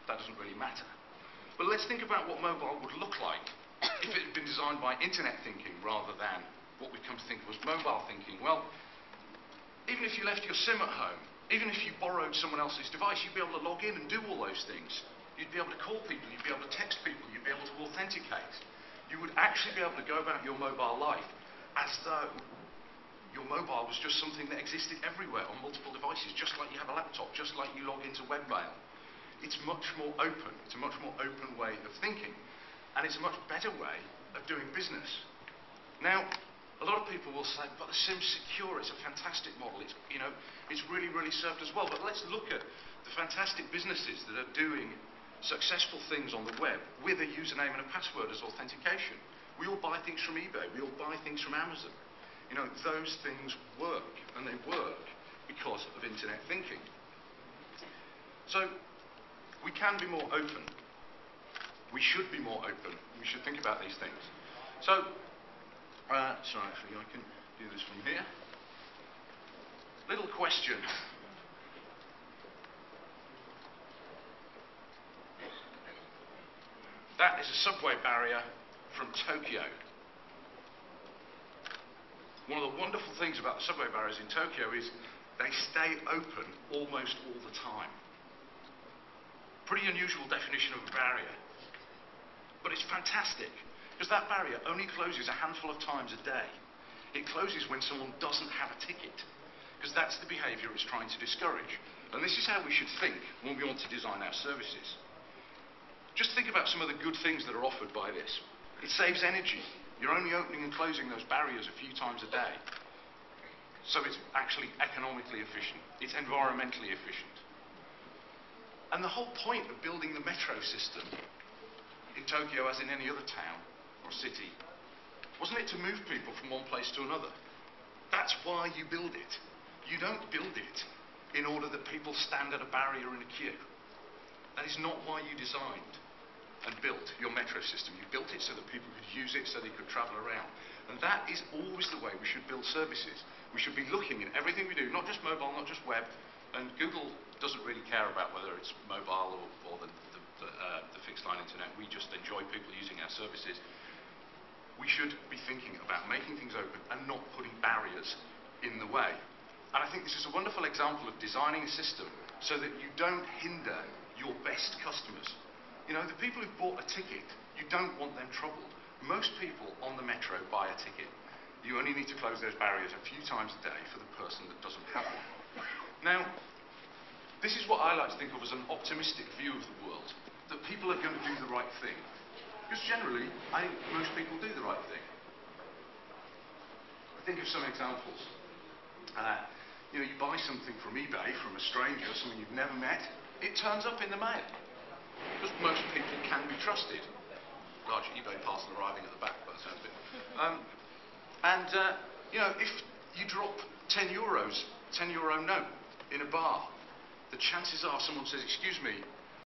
that doesn't really matter. But let's think about what mobile would look like if it had been designed by internet thinking rather than what we've come to think of as mobile thinking. Well, even if you left your SIM at home, even if you borrowed someone else's device, you'd be able to log in and do all those things. You'd be able to call people, you'd be able to text people, you'd be able to authenticate. You would actually be able to go about your mobile life as though your mobile was just something that existed everywhere on multiple devices, just like you have a laptop, just like you log into webmail. It's much more open. It's a much more open way of thinking. And it's a much better way of doing business. Now, a lot of people will say, but the SIM's secure, it's a fantastic model, it's really, really served us well. But let's look at the fantastic businesses that are doing successful things on the web with a username and a password as authentication. We all buy things from eBay, we all buy things from Amazon. Those things work, and they work because of internet thinking. So, we can be more open. We should be more open. We should think about these things. So, sorry, actually, I can do this from here. Little question. That is a subway barrier from Tokyo. One of the wonderful things about the subway barriers in Tokyo is they stay open almost all the time. Pretty unusual definition of a barrier. But it's fantastic, because that barrier only closes a handful of times a day. It closes when someone doesn't have a ticket, because that's the behaviour it's trying to discourage. And this is how we should think when we want to design our services. Just think about some of the good things that are offered by this. It saves energy. You're only opening and closing those barriers a few times a day. So it's actually economically efficient. It's environmentally efficient. And the whole point of building the metro system in Tokyo, as in any other town or city, wasn't it to move people from one place to another? That's why you build it. You don't build it in order that people stand at a barrier in a queue. That is not why you designed and built your metro system. You built it so that people could use it, so they could travel around. And that is always the way we should build services. We should be looking at everything we do, not just mobile, not just web. And Google doesn't really care about whether it's mobile or the fixed line internet. We just enjoy people using our services. We should be thinking about making things open and not putting barriers in the way. And I think this is a wonderful example of designing a system so that you don't hinder your best customers. The people who've bought a ticket, you don't want them troubled. Most people on the metro buy a ticket. You only need to close those barriers a few times a day for the person that doesn't have one. Now, this is what I like to think of as an optimistic view of the world, that people are going to do the right thing. Because generally, I think most people do the right thing. Think of some examples. You buy something from eBay from a stranger, someone you've never met, it turns up in the mail. Because most people can be trusted. Large eBay parcel arriving at the back, by the sound of it. If you drop €10, €10 note in a bar, the chances are someone says, excuse me,